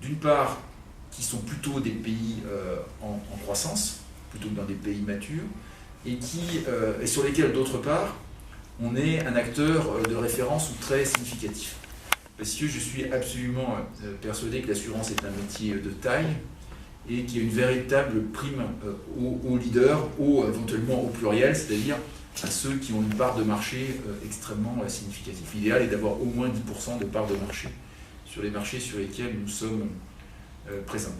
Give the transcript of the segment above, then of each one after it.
d'une part, qui sont plutôt des pays en croissance, plutôt que dans des pays matures, et sur lesquels, d'autre part, on est un acteur de référence ou très significatif. Parce que je suis absolument persuadé que l'assurance est un métier de taille et qu'il y a une véritable prime aux leaders, éventuellement au pluriel, c'est-à-dire à ceux qui ont une part de marché extrêmement significative. L'idéal est d'avoir au moins 10% de part de marché sur les marchés sur lesquels nous sommes présents.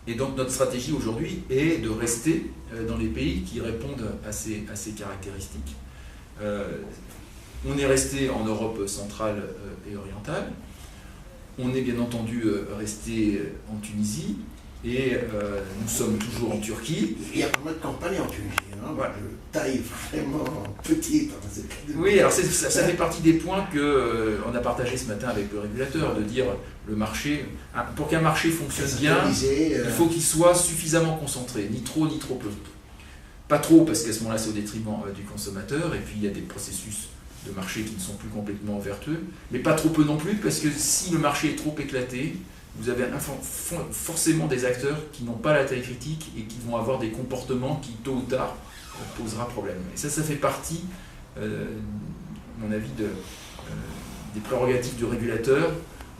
Et donc notre stratégie aujourd'hui est de rester dans les pays qui répondent à ces caractéristiques. On est resté en Europe centrale et orientale, on est bien entendu resté en Tunisie, et nous sommes toujours en Turquie. Il y a pas mal de campagnes en Tunisie, hein, ouais. De taille vraiment petite. Oui, alors ça fait partie des points qu'on a partagé ce matin avec le régulateur, de dire le marché, pour qu'un marché fonctionne bien, il faut qu'il soit suffisamment concentré, ni trop peu. Pas trop, parce qu'à ce moment-là, c'est au détriment du consommateur, et puis il y a des processus de marché qui ne sont plus complètement vertueux, mais pas trop peu non plus, parce que si le marché est trop éclaté, vous avez forcément des acteurs qui n'ont pas la taille critique et qui vont avoir des comportements qui, tôt ou tard, posera problème. Et ça fait partie, à mon avis, des prérogatives du régulateur,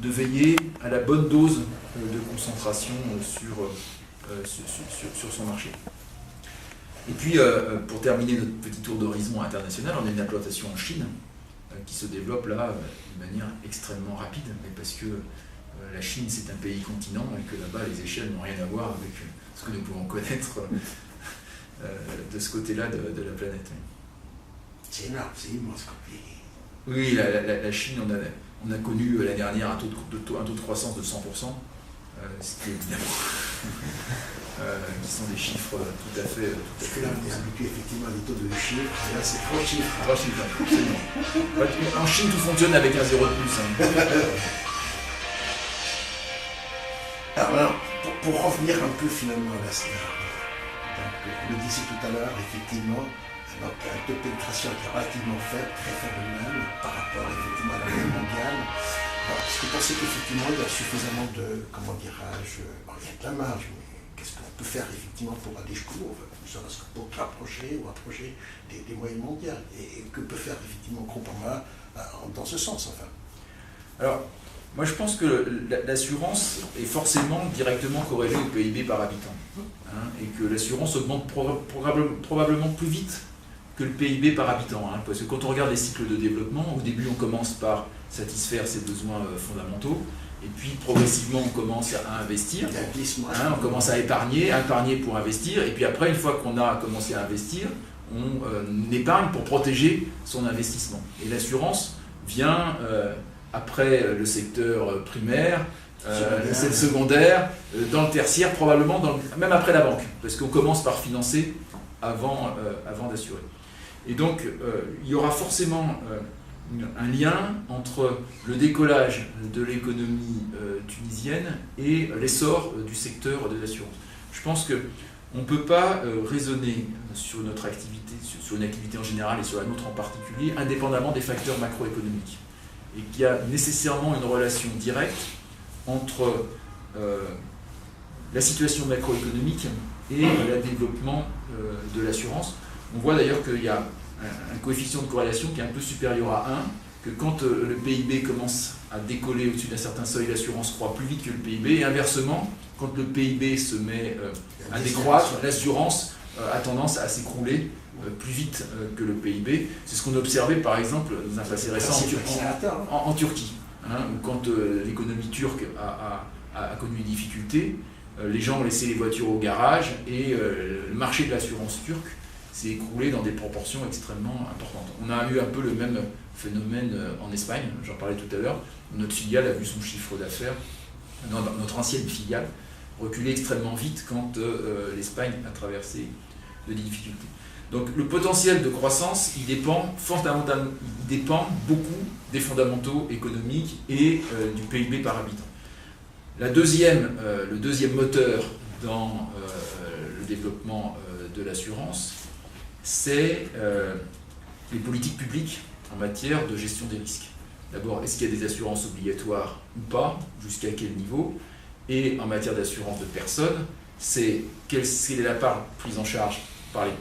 de veiller à la bonne dose de concentration sur son marché. Et puis, pour terminer notre petit tour d'horizon international, on a une implantation en Chine qui se développe là de manière extrêmement rapide, mais parce que la Chine, c'est un pays continent et que là-bas, les échelles n'ont rien à voir avec ce que nous pouvons connaître de ce côté-là de la planète. C'est énorme, c'est immense comme pays. Oui, la Chine, on a connu l'année dernière un taux de croissance de 100%, ce qui est évidemment qui sont des chiffres tout à fait. Parce que là, on est habitué effectivement à des taux de chiffres, et là, c'est 3 chiffres. 3 chiffres, absolument. En Chine, tout fonctionne avec un 0 de plus. Alors, pour revenir un peu finalement à la SNAR, on le disait tout à l'heure, effectivement, donc, un taux de pénétration qui est relativement faible, très phénoménal par rapport effectivement à la moyenne mondiale. Alors, est-ce que vous pensez qu'effectivement il y a suffisamment de, comment dirais-je, il y a de la marge, mais qu'est-ce qu'on peut faire effectivement pour aller jusqu'au bout, pour rapprocher ou approcher des moyennes mondiales, et que peut faire effectivement Groupama dans ce sens, enfin? Alors, moi, je pense que l'assurance est forcément directement corrélée au PIB par habitant. Et que l'assurance augmente probablement plus vite que le PIB par habitant. Parce que quand on regarde les cycles de développement, au début, on commence par satisfaire ses besoins fondamentaux. Et puis, progressivement, on commence à investir. On commence à épargner pour investir. Et puis après, une fois qu'on a commencé à investir, on épargne pour protéger son investissement. Et l'assurance vient... après le secteur primaire, le secondaire, dans le tertiaire, probablement même après la banque, parce qu'on commence par financer avant d'assurer. Et donc, il y aura forcément un lien entre le décollage de l'économie tunisienne et l'essor du secteur de l'assurance. Je pense qu'on ne peut pas raisonner sur notre activité, sur une activité en général et sur la nôtre en particulier, indépendamment des facteurs macroéconomiques. Et qu'il y a nécessairement une relation directe entre la situation macroéconomique et le développement de l'assurance. On voit d'ailleurs qu'il y a un coefficient de corrélation qui est un peu supérieur à 1, que quand le PIB commence à décoller au-dessus d'un certain seuil, l'assurance croît plus vite que le PIB, et inversement, quand le PIB se met à décroître, l'assurance a tendance à s'écrouler plus vite que le PIB. C'est ce qu'on a observé par exemple dans un passé récent en Turquie, où quand l'économie turque a connu des difficultés, les gens ont laissé les voitures au garage et le marché de l'assurance turque s'est écroulé dans des proportions extrêmement importantes. On a eu un peu le même phénomène en Espagne, j'en parlais tout à l'heure. Notre filiale a vu son chiffre d'affaires, notre ancienne filiale, reculer extrêmement vite quand l'Espagne a traversé de difficultés. Donc le potentiel de croissance, il dépend beaucoup des fondamentaux économiques et du PIB par habitant. Le deuxième moteur dans le développement de l'assurance, c'est les politiques publiques en matière de gestion des risques. D'abord, est-ce qu'il y a des assurances obligatoires ou pas? Jusqu'à quel niveau? Et en matière d'assurance de personnes, c'est quelle est la part prise en charge par les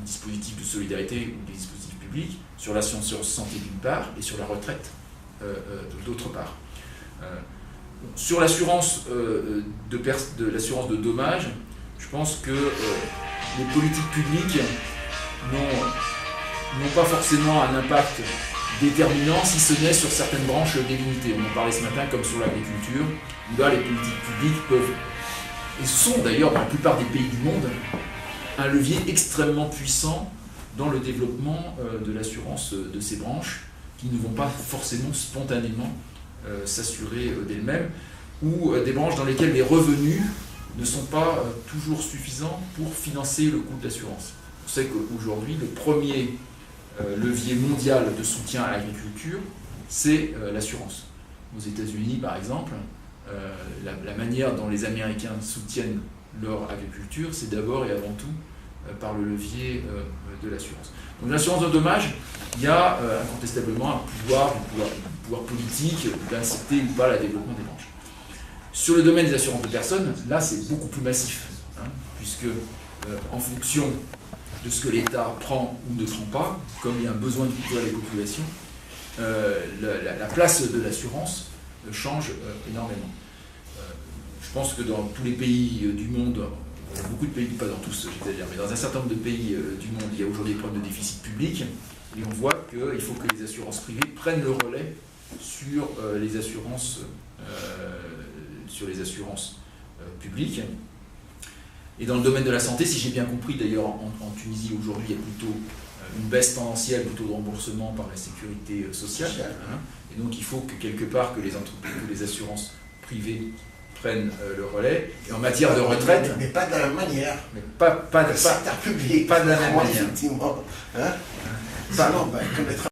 dispositifs de solidarité ou les dispositifs publics sur l'assurance santé d'une part et sur la retraite d'autre part. Sur l'assurance de l'assurance de dommages, je pense que les politiques publiques n'ont pas forcément un impact déterminant, si ce n'est sur certaines branches délimitées. On en parlait ce matin, comme sur l'agriculture, où là les politiques publiques peuvent, et sont d'ailleurs dans la plupart des pays du monde, un levier extrêmement puissant dans le développement de l'assurance de ces branches, qui ne vont pas forcément spontanément s'assurer d'elles-mêmes, ou des branches dans lesquelles les revenus ne sont pas toujours suffisants pour financer le coût de l'assurance. On sait qu'aujourd'hui, le premier levier mondial de soutien à l'agriculture, c'est l'assurance. Aux États-Unis, par exemple, la manière dont les Américains soutiennent leur agriculture, c'est d'abord et avant tout par le levier de l'assurance. Donc l'assurance de dommages, il y a incontestablement un pouvoir politique d'inciter ou pas le développement des branches. Sur le domaine des assurances de personnes, là c'est beaucoup plus massif, puisque en fonction de ce que l'État prend ou ne prend pas, comme il y a un besoin de couvrir les populations, la place de l'assurance change énormément. Je pense que dans tous les pays du monde, beaucoup de pays, pas dans tous, j'exagère, mais dans un certain nombre de pays du monde, il y a aujourd'hui des problèmes de déficit public, et on voit qu'il faut que les assurances privées prennent le relais sur les assurances publiques. Et dans le domaine de la santé, si j'ai bien compris, d'ailleurs en Tunisie aujourd'hui, il y a plutôt une baisse tendancielle plutôt de remboursement par la sécurité sociale. Et donc il faut que quelque part que les assurances privées prennent le relais. Et en matière de retraite... Mais pas de la même manière. Mais pas de le secteur public. Pas de la même manière. Effectivement. Sinon, connaître